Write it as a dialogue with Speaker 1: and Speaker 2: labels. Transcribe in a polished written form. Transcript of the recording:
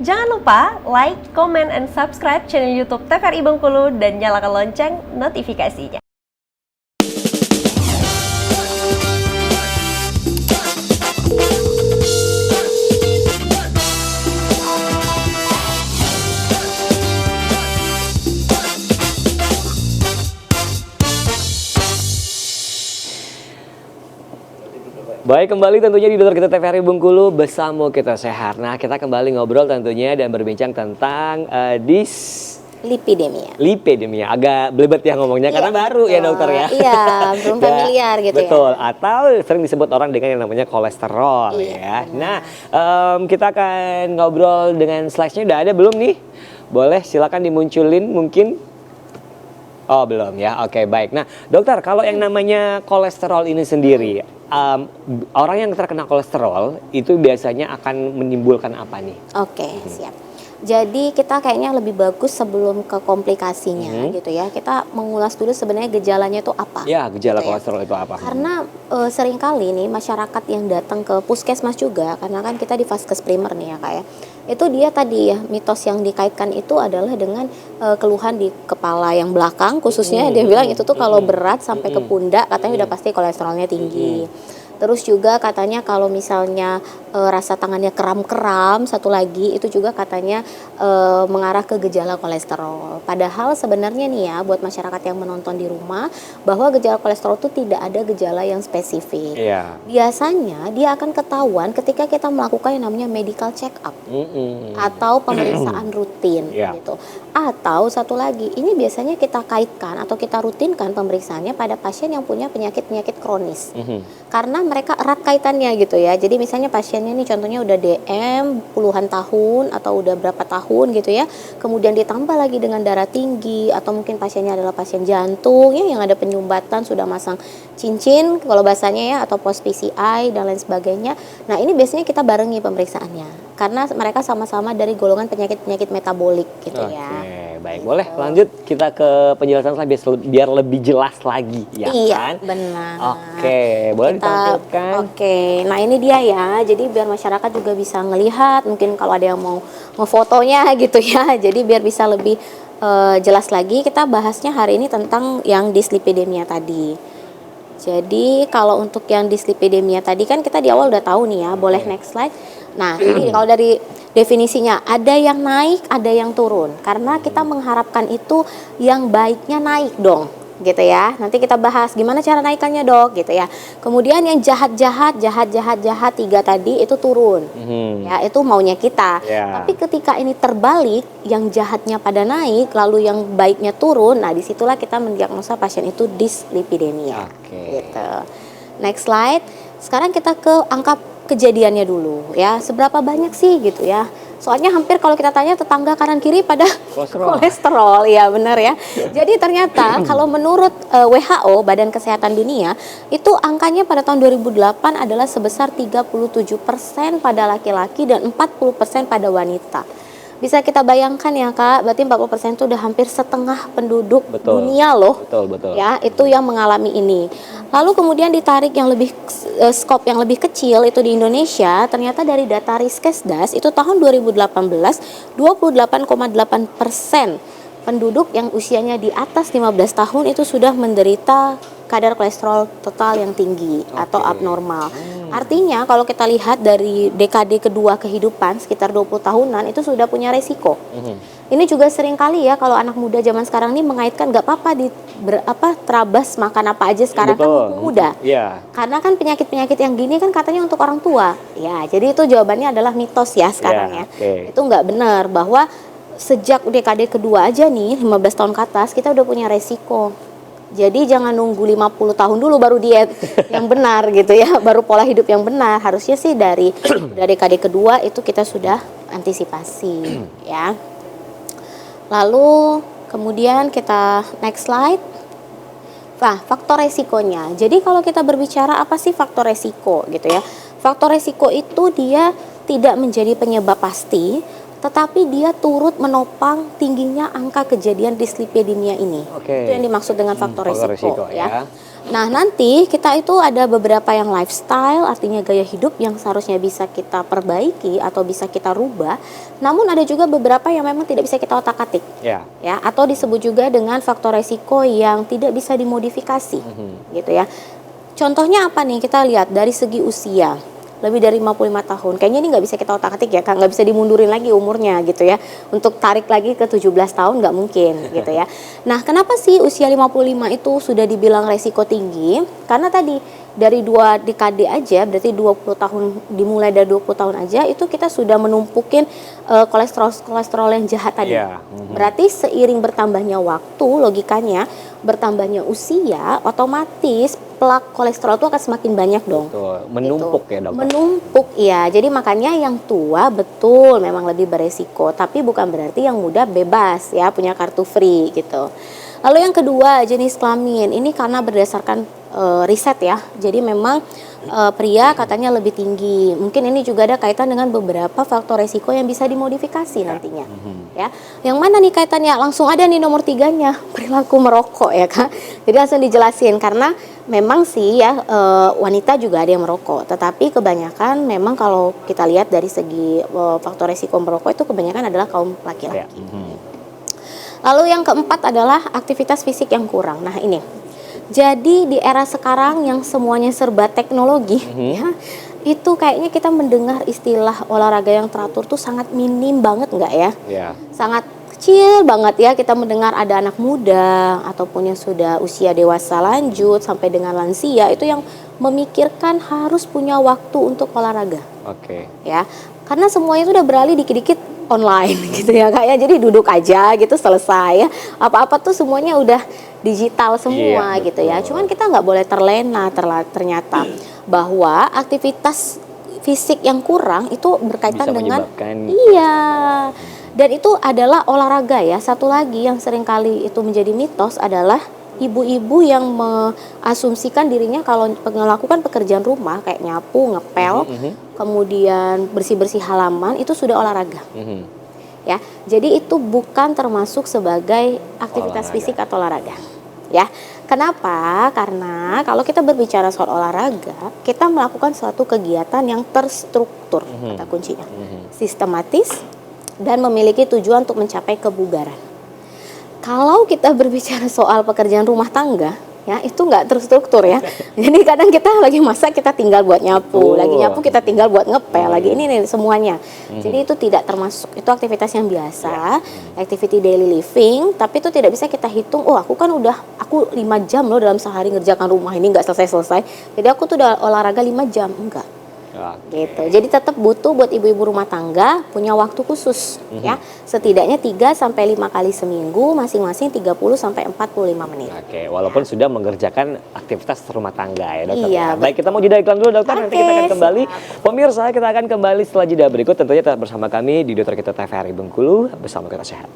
Speaker 1: Jangan lupa like, comment, and subscribe channel YouTube TVRI Bengkulu dan nyalakan lonceng notifikasinya.
Speaker 2: Baik, kembali tentunya di Dokter Kita TVRI Bengkulu bersama Kita Sehat. Nah, kita kembali ngobrol tentunya dan berbincang tentang
Speaker 3: lipidemia.
Speaker 2: Lipidemia, agak belibet ya ngomongnya karena baru ya dokter ya.
Speaker 3: Iya, belum familiar gitu
Speaker 2: betul.
Speaker 3: ya.
Speaker 2: Atau sering disebut orang dengan yang namanya kolesterol ya.
Speaker 3: Benar.
Speaker 2: Nah, kita akan ngobrol dengan slide-nya udah ada belum nih? Boleh silakan dimunculin mungkin. Oh belum ya, oke baik. Nah dokter, kalau yang namanya kolesterol ini sendiri, orang yang terkena kolesterol itu biasanya akan menimbulkan apa nih?
Speaker 3: Oke, siap. Jadi kita kayaknya lebih bagus sebelum ke komplikasinya gitu ya. Kita mengulas dulu sebenarnya gejalanya itu apa.
Speaker 2: Ya, gejala
Speaker 3: gitu
Speaker 2: kolesterol itu apa?
Speaker 3: Karena seringkali nih masyarakat yang datang ke puskesmas juga, karena kan kita di vaskes primer nih ya Kak ya. Itu dia tadi ya, mitos yang dikaitkan itu adalah dengan keluhan di kepala yang belakang khususnya dia bilang itu tuh kalau berat sampai ke pundak katanya udah pasti kolesterolnya tinggi. Terus juga katanya kalau misalnya rasa tangannya kram-kram, satu lagi itu juga katanya mengarah ke gejala kolesterol. Padahal sebenarnya nih ya buat masyarakat yang menonton di rumah bahwa gejala kolesterol itu tidak ada gejala yang spesifik.
Speaker 2: Iya.
Speaker 3: Biasanya dia akan ketahuan ketika kita melakukan yang namanya medical check up atau pemeriksaan rutin gitu. Atau satu lagi, ini biasanya kita kaitkan atau kita rutinkan pemeriksaannya pada pasien yang punya penyakit-penyakit kronis. Karena mereka erat kaitannya gitu ya. Jadi misalnya pasiennya ini contohnya udah DM puluhan tahun atau udah berapa tahun gitu ya. Kemudian ditambah lagi dengan darah tinggi atau mungkin pasiennya adalah pasien jantung ya yang ada penyumbatan sudah masang cincin kalau bahasanya ya atau post PCI dan lain sebagainya. Nah, ini biasanya kita barengi pemeriksaannya. Karena mereka sama-sama dari golongan penyakit-penyakit metabolik gitu ya.
Speaker 2: Baik, boleh lanjut kita ke penjelasan biar lebih jelas lagi ya kan?
Speaker 3: Iya, benar.
Speaker 2: Oke, boleh ditampilkan.
Speaker 3: Oke, nah ini dia ya. Jadi biar masyarakat juga bisa ngelihat, mungkin kalau ada yang mau ngefotonya gitu ya. Jadi biar bisa lebih jelas lagi, kita bahasnya hari ini tentang yang dislipidemia tadi. Jadi kalau untuk yang dislipidemia tadi kan kita di awal udah tahu nih ya. Boleh next slide. Nah, ini kalau dari definisinya ada yang naik, ada yang turun. Karena kita mengharapkan itu yang baiknya naik dong, gitu ya. Nanti kita bahas gimana cara naikannya dok, gitu ya. Kemudian yang jahat tiga tadi itu turun, ya itu maunya kita. Tapi ketika ini terbalik, yang jahatnya pada naik, lalu yang baiknya turun. Nah disitulah kita mendiagnosa pasien itu dislipidemia. Gitu. Next slide. Sekarang kita ke angka kejadiannya dulu ya, seberapa banyak sih gitu ya. Soalnya hampir kalau kita tanya tetangga kanan kiri pada kolesterol ya benar ya. Jadi ternyata kalau menurut WHO Badan Kesehatan Dunia itu angkanya pada tahun 2008 adalah sebesar 37% pada laki-laki dan 40% pada wanita. Bisa kita bayangkan ya Kak, berarti 40% itu udah hampir setengah penduduk dunia loh.
Speaker 2: Betul.
Speaker 3: Ya, itu yang mengalami ini. Lalu kemudian ditarik yang lebih skop yang lebih kecil itu di Indonesia, ternyata dari data Riskesdas itu tahun 2018 28,8% penduduk yang usianya di atas 15 tahun itu sudah menderita kadar kolesterol total yang tinggi atau abnormal. Artinya kalau kita lihat dari dekade kedua kehidupan sekitar 20 tahunan itu sudah punya resiko. Ini juga sering kali ya kalau anak muda zaman sekarang ini mengaitkan nggak apa-apa terabas makan apa aja sekarang kan muda. Karena kan penyakit-penyakit yang gini kan katanya untuk orang tua. Ya, jadi itu jawabannya adalah mitos ya sekarang ya. Itu nggak benar bahwa sejak dekade kedua aja nih 15 tahun ke atas kita udah punya resiko. Jadi jangan nunggu 50 tahun dulu baru diet yang benar gitu ya, baru pola hidup yang benar. Harusnya sih dari dekade kedua itu kita sudah antisipasi ya. Lalu kemudian kita next slide. Nah, faktor resikonya. Jadi kalau kita berbicara apa sih faktor resiko gitu ya. Faktor resiko itu dia tidak menjadi penyebab pasti, tetapi dia turut menopang tingginya angka kejadian dislipidemia ini. Itu yang dimaksud dengan faktor resiko ya. Nah, nanti kita itu ada beberapa yang lifestyle, artinya gaya hidup yang seharusnya bisa kita perbaiki atau bisa kita rubah. Namun ada juga beberapa yang memang tidak bisa kita otak-atik.
Speaker 2: Ya.
Speaker 3: Ya, atau disebut juga dengan faktor resiko yang tidak bisa dimodifikasi. Gitu ya. Contohnya apa nih? Kita lihat dari segi usia. Lebih dari 55 tahun. Kayaknya ini nggak bisa kita otak-atik ya, Kak. Nggak bisa dimundurin lagi umurnya gitu ya. Untuk tarik lagi ke 17 tahun nggak mungkin gitu ya. Nah, kenapa sih usia 55 itu sudah dibilang resiko tinggi? Karena tadi dari 2 dekade aja, berarti 20 tahun, dimulai dari 20 tahun aja, itu kita sudah menumpukin kolesterol yang jahat tadi.
Speaker 2: Yeah.
Speaker 3: Berarti seiring bertambahnya waktu, logikanya bertambahnya usia, otomatis plak kolesterol itu akan semakin banyak dong.
Speaker 2: Betul. Menumpuk
Speaker 3: Gitu.
Speaker 2: ya, dokter.
Speaker 3: Menumpuk, ya. Jadi makanya yang tua betul memang lebih beresiko, tapi bukan berarti yang muda bebas ya, punya kartu free gitu. Lalu yang kedua, jenis kelamin. Ini karena berdasarkan riset ya. Jadi memang pria katanya lebih tinggi. Mungkin ini juga ada kaitan dengan beberapa faktor resiko yang bisa dimodifikasi nantinya. Ya. Yang mana nih kaitannya? Langsung ada nih nomor 3-nya, perilaku merokok ya, Kak. Jadi langsung dijelasin karena memang sih ya wanita juga ada yang merokok, tetapi kebanyakan memang kalau kita lihat dari segi faktor resiko merokok itu kebanyakan adalah kaum laki-laki. Lalu yang keempat adalah aktivitas fisik yang kurang. Nah ini, jadi di era sekarang yang semuanya serba teknologi, ya, itu kayaknya kita mendengar istilah olahraga yang teratur tuh sangat minim banget nggak ya?
Speaker 2: Yeah.
Speaker 3: Sangat kecil banget ya kita mendengar ada anak muda ataupun yang sudah usia dewasa lanjut sampai dengan lansia itu yang memikirkan harus punya waktu untuk olahraga.
Speaker 2: Oke.
Speaker 3: Ya, karena semuanya sudah beralih dikit-dikit online gitu ya Kak ya. Jadi duduk aja gitu selesai ya. Apa-apa tuh semuanya udah digital semua
Speaker 2: Iya,
Speaker 3: gitu ya.
Speaker 2: betul.
Speaker 3: Cuman kita nggak boleh terlena ternyata bahwa aktivitas fisik yang kurang itu berkaitan
Speaker 2: Bisa
Speaker 3: dengan
Speaker 2: menyebabkan
Speaker 3: iya. Dan itu adalah olahraga ya. Satu lagi yang seringkali itu menjadi mitos adalah ibu-ibu yang mengasumsikan dirinya kalau melakukan pekerjaan rumah kayak nyapu, ngepel, kemudian bersih-bersih halaman itu sudah olahraga. Ya, jadi itu bukan termasuk sebagai aktivitas fisik atau olahraga. Ya, kenapa? Karena kalau kita berbicara soal olahraga, kita melakukan suatu kegiatan yang terstruktur, kata kuncinya, sistematis dan memiliki tujuan untuk mencapai kebugaran. Kalau kita berbicara soal pekerjaan rumah tangga, ya itu nggak terstruktur ya. Jadi kadang kita lagi masak kita tinggal buat nyapu, lagi nyapu kita tinggal buat ngepel, lagi ini nih semuanya. Jadi itu tidak termasuk, itu aktivitas yang biasa, activity daily living, tapi itu tidak bisa kita hitung, oh aku 5 jam loh dalam sehari ngerjakan rumah ini nggak selesai-selesai. Jadi aku tuh udah olahraga 5 jam, enggak. Gitu. Jadi tetap butuh buat ibu-ibu rumah tangga punya waktu khusus ya. Setidaknya 3 sampai 5 kali seminggu masing-masing 30 sampai 45 menit.
Speaker 2: Oke, walaupun sudah mengerjakan aktivitas rumah tangga ya dokter.
Speaker 3: Iya,
Speaker 2: Ya. Baik, kita mau jeda iklan dulu dokter, nanti kita akan kembali. Pemirsa, kita akan kembali setelah jeda berikut, tentunya tetap bersama kami di Dokter Kita TVRI Bengkulu, bersama Kita Sehat.